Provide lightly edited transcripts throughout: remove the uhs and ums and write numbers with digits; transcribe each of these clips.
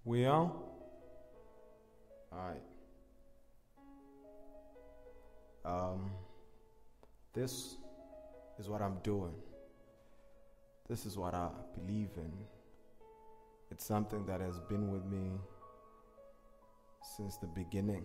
We on? Alright. This is what I'm doing. This is what I believe in. It's something that has been with me since the beginning.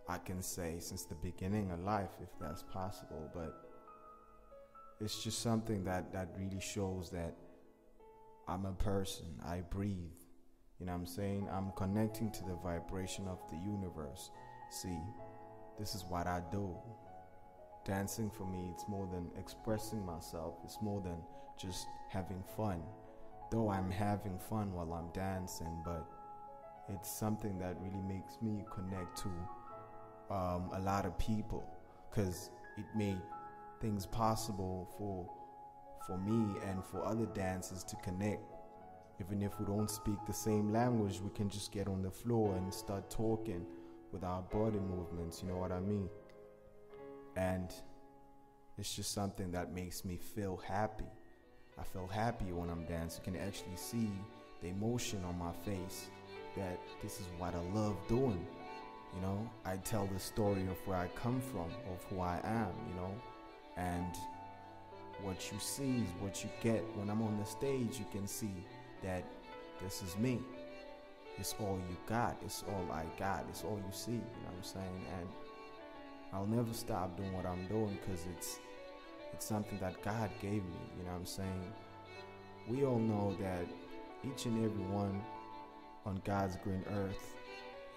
I can say since the beginning of life, if that's possible, but it's just something that really shows that I'm a person. I breathe. You know what I'm saying? I'm connecting to the vibration of the universe. See, this is what I do. Dancing for me, it's more than expressing myself. It's more than just having fun. Though I'm having fun while I'm dancing, but it's something that really makes me connect to a lot of people, because it made things possible for me and for other dancers to connect. Even if we don't speak the same language, we can just get on the floor and start talking with our body movements, you know what I mean? And it's just something that makes me feel happy. I feel happy when I'm dancing. You can actually see the emotion on my face that this is what I love doing. You know, I tell the story of where I come from, of who I am, you know, and what you see is what you get. When I'm on the stage, you can see that this is me. It's all you got. It's all I got. It's all you see, you know what I'm saying? And I'll never stop doing what I'm doing, because it's something that God gave me, you know what I'm saying? We all know that each and every one on God's green earth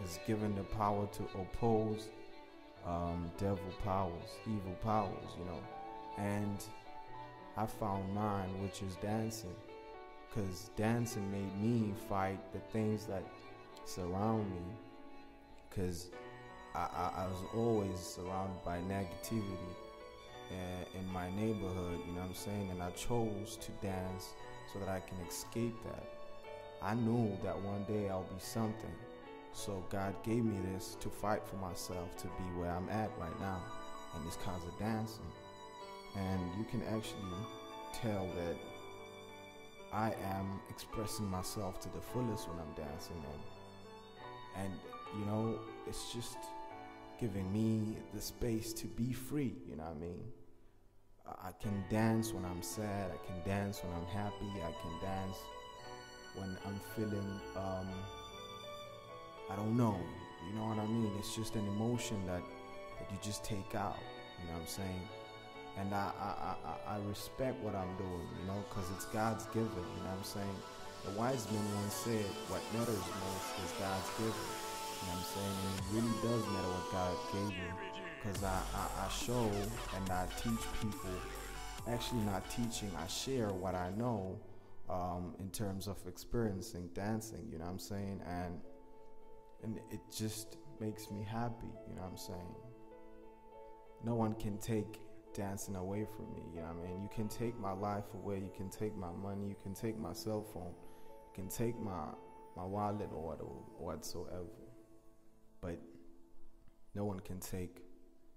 is given the power to oppose devil powers, evil powers, you know. And I found mine, which is dancing, because dancing made me fight the things that surround me, because I was always surrounded by negativity in my neighborhood, you know what I'm saying? And I chose to dance so that I can escape that. I knew that one day I'll be something. So God gave me this to fight for myself, to be where I'm at right now. And it's because of dancing. And you can actually tell that I am expressing myself to the fullest when I'm dancing. And you know, it's just giving me the space to be free, you know what I mean? I can dance when I'm sad, I can dance when I'm happy, I can dance when I'm feeling, I don't know, you know what I mean? It's just an emotion that you just take out, you know what I'm saying? And I respect what I'm doing, you know, because it's God's given, you know what I'm saying? The wise man once said, what matters most is God's given. You know what I'm saying? And it really does matter what God gave me, because I show and I teach people, actually not teaching, I share what I know in terms of experiencing dancing, you know what I'm saying? And it just makes me happy, you know what I'm saying? No one can take dancing away from me, you know what I mean? You can take my life away, you can take my money, you can take my cell phone, you can take my wallet or whatsoever. But no one can take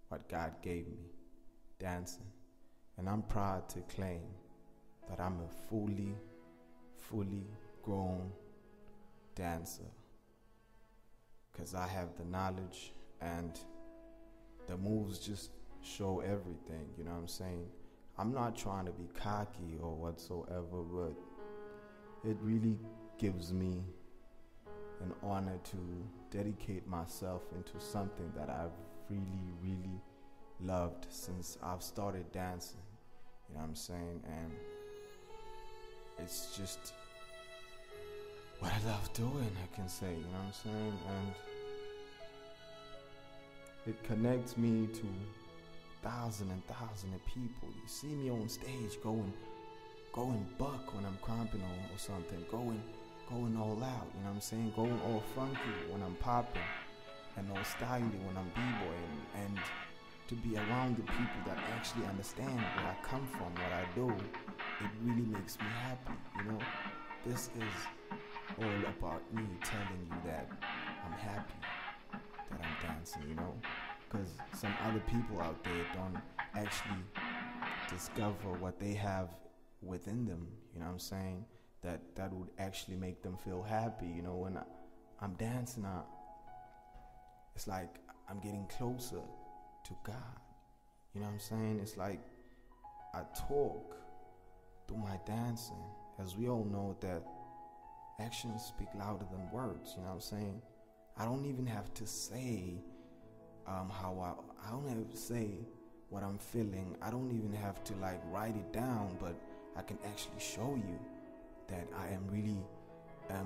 what God gave me, dancing. And I'm proud to claim that I'm a fully grown dancer, because I have the knowledge and the moves just show everything, you know what I'm saying? I'm not trying to be cocky or whatsoever, but it really gives me an honor to dedicate myself into something that I've really loved since I've started dancing, you know what I'm saying? And it's just what I love doing, I can say, you know what I'm saying? And it connects me to thousands and thousands of people. You see me on stage going buck when I'm cramping or something, going all out, you know what I'm saying? Going all funky when I'm popping, and all styling when I'm b-boying, and to be around the people that actually understand where I come from, what I do, it really makes me happy, you know? This is all about me telling you that I'm happy that I'm dancing, you know? Because some other people out there don't actually discover what they have within them, you know what I'm saying? that would actually make them feel happy. You know, when I'm dancing, it's like I'm getting closer to God. You know what I'm saying? It's like I talk through my dancing. As we all know that actions speak louder than words. You know what I'm saying? I don't even have to say I don't have to say what I'm feeling. I don't even have to like write it down, but I can actually show you that I am really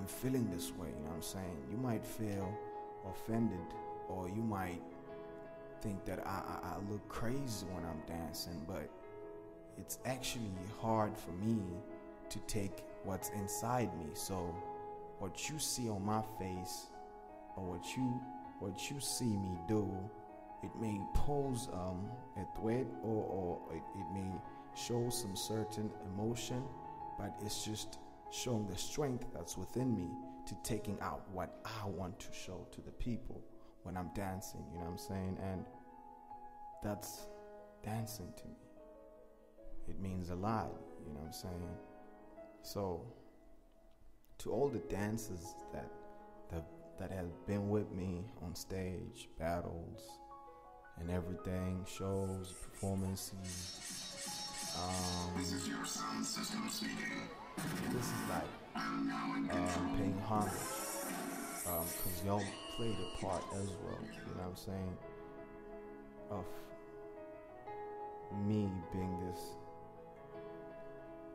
feeling this way. You know what I'm saying? You might feel offended, or you might think that I look crazy when I'm dancing, but it's actually hard for me to take what's inside me. So what you see on my face, or what you see me do, it may pose a threat, or it may show some certain emotion, but it's just showing the strength that's within me to taking out what I want to show to the people when I'm dancing. You know what I'm saying? And that's dancing to me. It means a lot. You know what I'm saying? So to all the dancers that have been with me on stage, battles, and everything, shows, performances. This is your sound system speaking. This is like paying homage, because y'all played a part as well. You know what I'm saying? Of me being this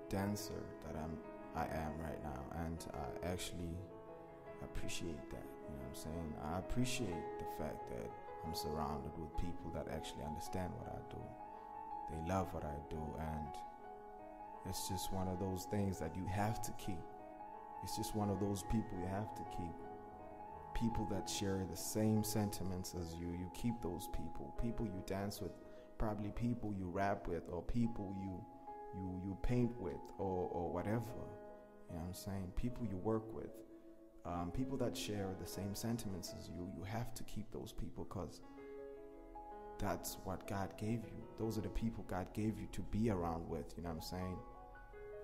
dancer that I am right now, and I actually appreciate that. You know what I'm saying? I appreciate the fact that I'm surrounded with people that actually understand what I do. They love what I do, and it's just one of those things that you have to keep. It's just one of those people you have to keep. People that share the same sentiments as you. You keep those people. People you dance with, probably people you rap with, or people you paint with, or whatever. You know what I'm saying? People you work with. People that share the same sentiments as you. You have to keep those people, because that's what God gave you. Those are the people God gave you to be around with. You know what I'm saying?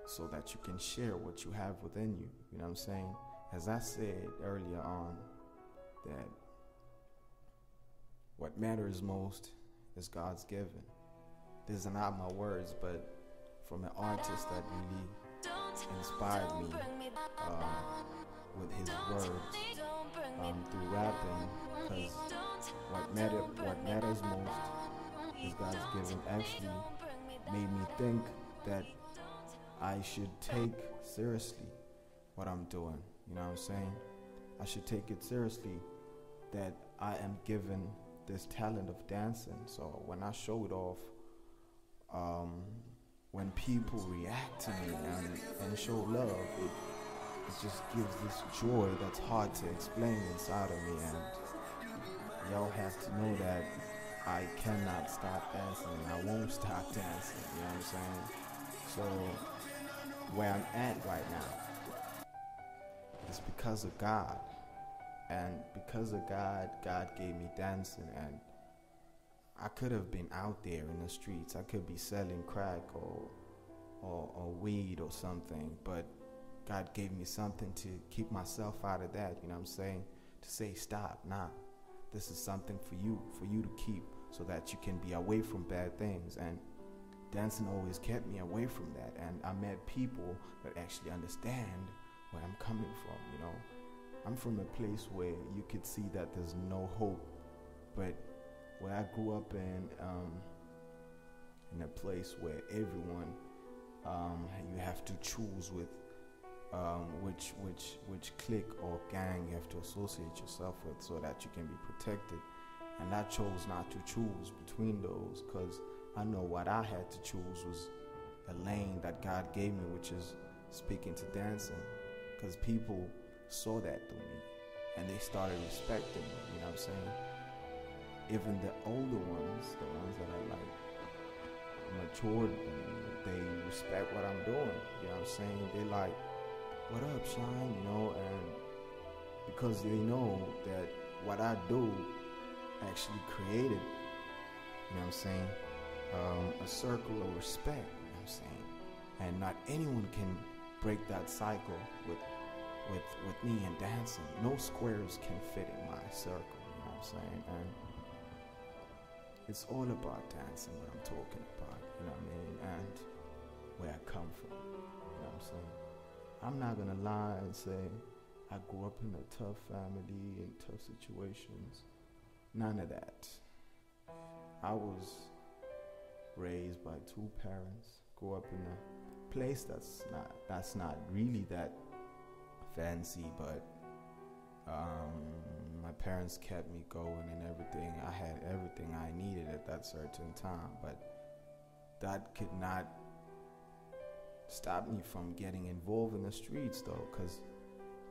So that you can share what you have within you. You know what I'm saying? As I said earlier on, that what matters most is God's given. These are not my words, but from an artist that really inspired me with his words through rapping, because what matters most is God's given actually made me think that I should take seriously what I'm doing. You know what I'm saying? I should take it seriously that I am given this talent of dancing. So when I show it off, when people react to me and show love, it just gives this joy that's hard to explain inside of me. And y'all have to know that I cannot stop dancing, and I won't stop dancing. You know what I'm saying? So where I'm at right now is because of God. And because of God, God gave me dancing, and I could have been out there in the streets. I could be selling crack or weed or something, but God gave me something to keep myself out of that. You know what I'm saying? To say, stop, nah. This is something for you to keep, so that you can be away from bad things. And dancing always kept me away from that. And I met people that actually understand where I'm coming from. You know, I'm from a place where you could see that there's no hope, but where I grew up in a place where everyone, you have to choose with which clique or gang you have to associate yourself with, so that you can be protected. And I chose not to choose between those, because I know what I had to choose was a lane that God gave me, which is speaking to dancing, because people saw that through me and they started respecting me. You know what I'm saying? Even the older ones, the ones that are like matured, they respect what I'm doing. You know what I'm saying? They like, what up, Shine? You know, and because they know that what I do actually created, you know what I'm saying, a circle of respect. You know what I'm saying? And not anyone break that cycle with me and dancing. No squares can fit in my circle, you know what I'm saying? And it's all about dancing, what I'm talking about, you know what I mean? And where I come from, you know what I'm saying? I'm not gonna lie and say I grew up in a tough family and tough situations. None of that. I was raised by two parents, grew up in a place that's not really that fancy, but my parents kept me going and everything. I had everything I needed at that certain time, but that could not stop me from getting involved in the streets though, because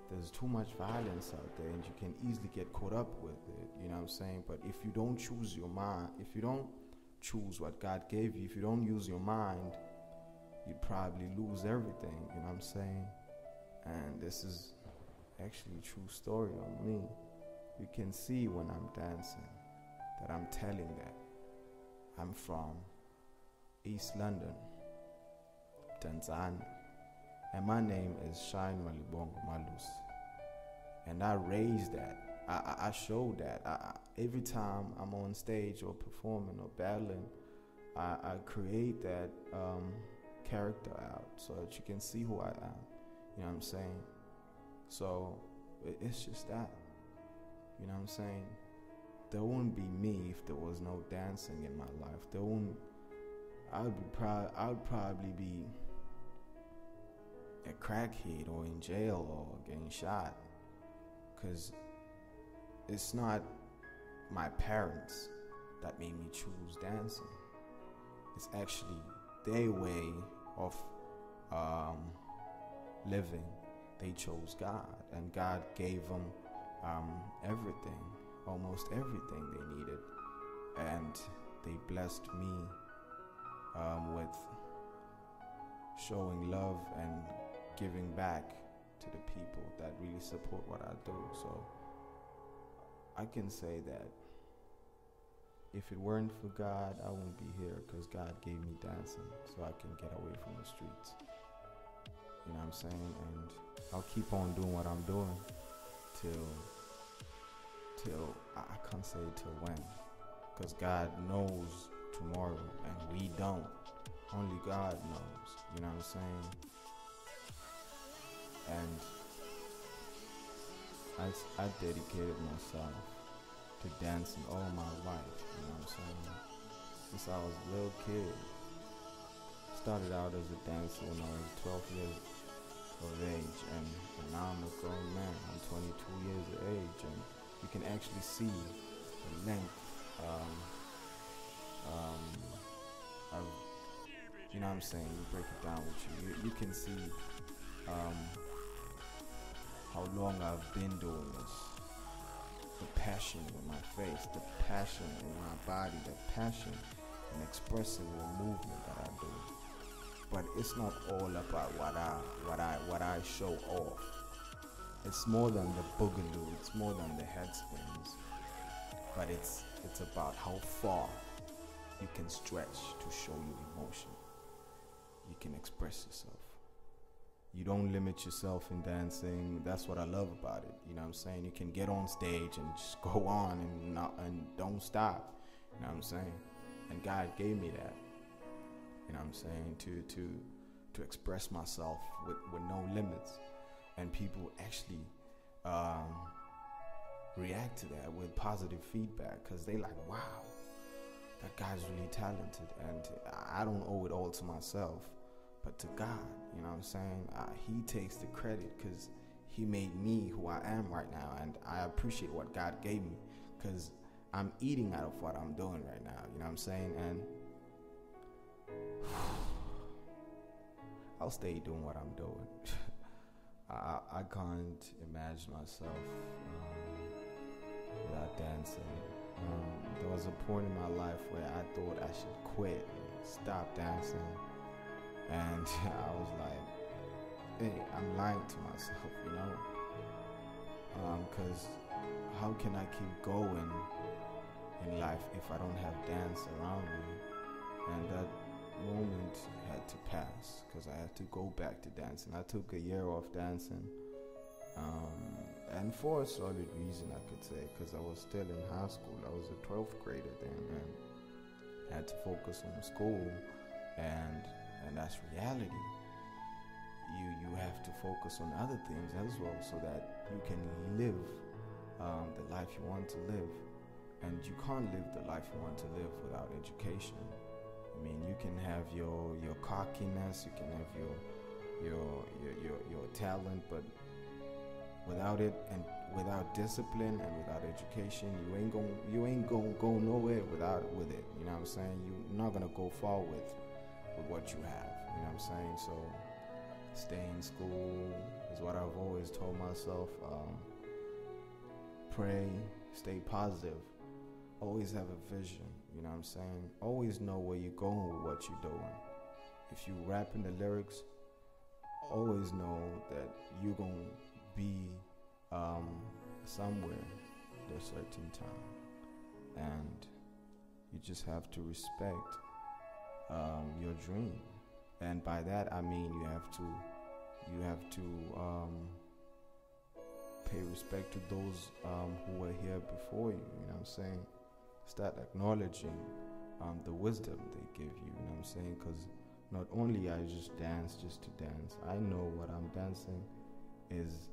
there's too much violence out there and you can easily get caught up with it, you know what I'm saying? But if you don't choose your mind, if you don't choose what God gave you, if you don't use your mind, you'd probably lose everything, you know what I'm saying? And this is actually a true story on me. You can see when I'm dancing that I'm telling that I'm from East London, Tanzania, and my name is Shine Malibongwe Malus. And I raised that. I showed that. Every time I'm on stage or performing or battling, I create that character out so that you can see who I am. You know what I'm saying? So it's just that. You know what I'm saying? There wouldn't be me if there was no dancing in my life. I would probably be a crackhead or in jail or getting shot, because it's not my parents that made me choose dancing. It's actually their way of living. They chose God, and God gave them everything, almost everything they needed, and they blessed me with showing love and giving back to the people that really support what I do. So I can say that if it weren't for God, I wouldn't be here, because God gave me dancing so I can get away from the streets. You know what I'm saying? And I'll keep on doing what I'm doing till I can't say till when, because God knows tomorrow and we don't. Only God knows, you know what I'm saying? And I dedicated myself to dancing all my life, you know what I'm saying? Since I was a little kid. Started out as a dancer when I was 12 years of age, and now I'm a grown man. I'm 22 years of age, and you can actually see the length of, you know what I'm saying, you break it down with you can see how long I've been doing this. The passion in my face, the passion in my body, the passion in expressing the movement that I do. But it's not all about what I show off. It's more than the boogaloo, it's more than the head spins. But it's about how far you can stretch to show your emotion. You can express yourself. You don't limit yourself in dancing. That's what I love about it. You know what I'm saying? You can get on stage and just go on and don't stop. You know what I'm saying? And God gave me that. You know what I'm saying? To express myself with no limits. And people actually react to that with positive feedback, because they like, wow, that guy's really talented. And I don't owe it all to myself, but to God. You know what I'm saying? He takes the credit, because he made me who I am right now. And I appreciate what God gave me, because I'm eating out of what I'm doing right now. You know what I'm saying? And I'll stay doing what I'm doing. I can't imagine myself without dancing. There was a point in my life where I thought I should quit, stop dancing, and I was like, hey, I'm lying to myself, you know? Because how can I keep going in life if I don't have dance around me? And moment had to pass because I had to go back to dancing. I took a year off dancing, and for a solid reason, I could say, because I was still in high school. I was a 12th grader then, and I had to focus on school, and that's reality. You have to focus on other things as well so that you can live the life you want to live. And you can't live the life you want to live without education. I mean, you can have your cockiness, you can have your talent, but without it and without discipline and without education, you ain't gonna go nowhere with it. You know what I'm saying? You're not gonna go far with what you have. You know what I'm saying? So stay in school is what I've always told myself. Pray, stay positive. Always have a vision, you know what I'm saying? Always know where you're going with what you're doing. If you rapping the lyrics, always know that you're going to be somewhere at a certain time. And you just have to respect your dream. And by that, I mean you have to pay respect to those who were here before you, you know what I'm saying? Start acknowledging the wisdom they give you, you know what I'm saying? Because not only I just dance just to dance, I know what I'm dancing is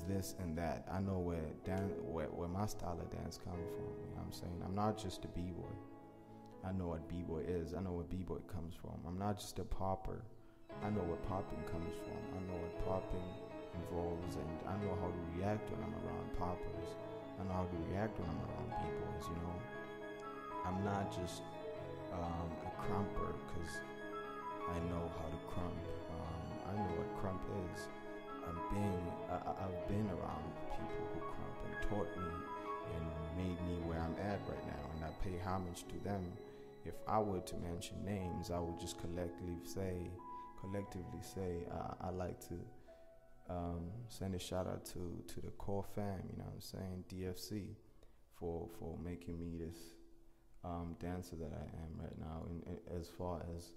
this and that. I know where my style of dance comes from, you know what I'm saying? I'm not just a b-boy. I know what b-boy is. I know where b-boy comes from. I'm not just a popper. I know where popping comes from. I know what popping involves, and I know how to react when I'm around poppers. I know how to react when I'm around b-boys, you know. I'm not just a crumper because I know how to crump. I know what crump is. I've been around people who crump and taught me and made me where I'm at right now, and I pay homage to them. If I were to mention names, I would just collectively say I like to send a shout out to the core fam, you know what I'm saying, DFC, for making me this dancer that I am right now, as far as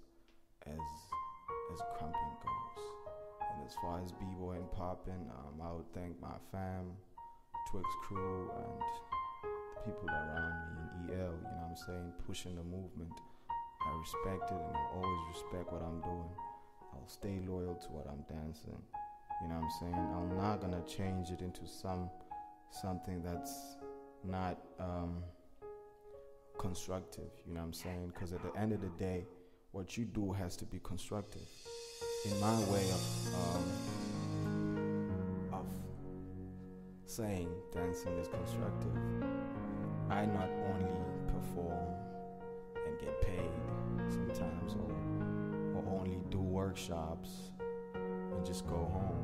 crumping goes. And as far as b-boy and popping, I would thank my fam, Twix crew, and the people around me in EL, you know what I'm saying, pushing the movement. I respect it, and I always respect what I'm doing. I'll stay loyal to what I'm dancing. You know what I'm saying? I'm not gonna change it into something that's not constructive. You know what I'm saying? Because at the end of the day, what you do has to be constructive. In my way of saying dancing is constructive, I not only perform and get paid sometimes, or only do workshops and just go home.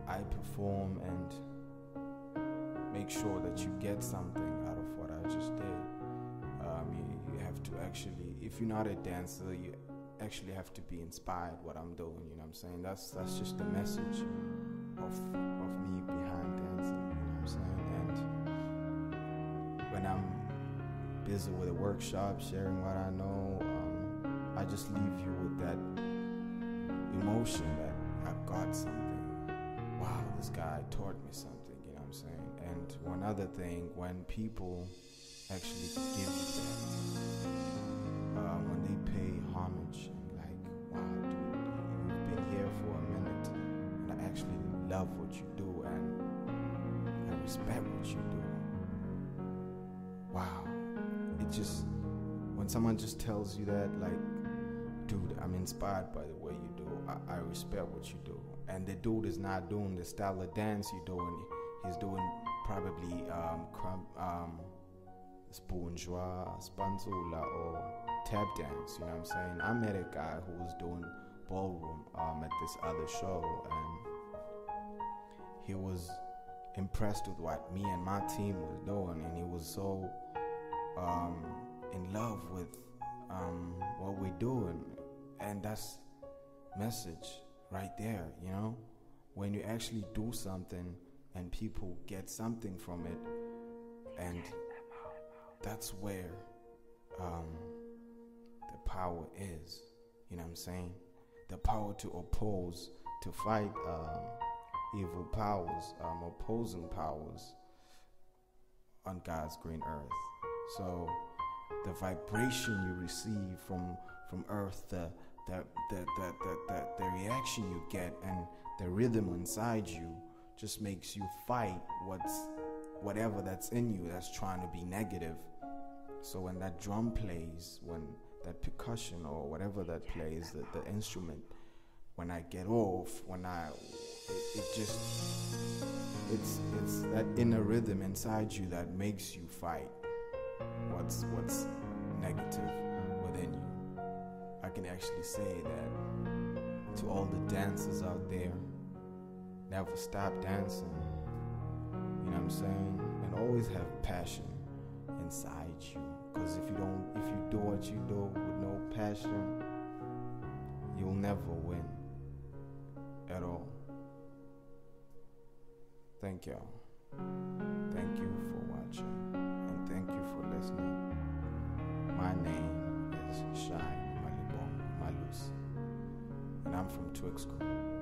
I perform and make sure that you get something out of what I just did. You have to actually, if you're not a dancer, you actually have to be inspired what I'm doing, you know what I'm saying? That's just the message of me behind dancing, you know what I'm saying? And when I'm busy with a workshop, sharing what I know, I just leave you with that emotion that I got something. Wow, this guy taught me something, you know what I'm saying? And one other thing, when people actually give you that, when they pay homage, like, wow, dude, you've been here for a minute, and I actually love what you do, and I respect what you do. Wow, it just, when someone just tells you that, like, dude, I'm inspired by the way you do. I respect what you do. And the dude is not doing the style of dance you're doing. He's doing probably spoonjoie, spanzula, or tap dance. You know what I'm saying? I met a guy who was doing ballroom at this other show, and he was impressed with what me and my team was doing, and he was so in love with what we're doing. And that's message right there, you know, when you actually do something and people get something from it, and that's where power is. You know what I'm saying? The power to oppose, to fight evil powers, opposing powers on God's green earth. So the vibration you receive from earth, the reaction you get, and the rhythm inside you just makes you fight whatever that's in you that's trying to be negative. So when that drum plays, when that percussion or whatever that plays, the instrument, when I get off, it's that inner rhythm inside you that makes you fight what's negative within you. I can actually say that to all the dancers out there, never stop dancing. You know what I'm saying? And always have passion inside you. Because if you do what you do with no passion, you'll never win at all. Thank y'all. Thank you for watching, and thank you for listening. My name is Malibongwe, and I'm from Twix School.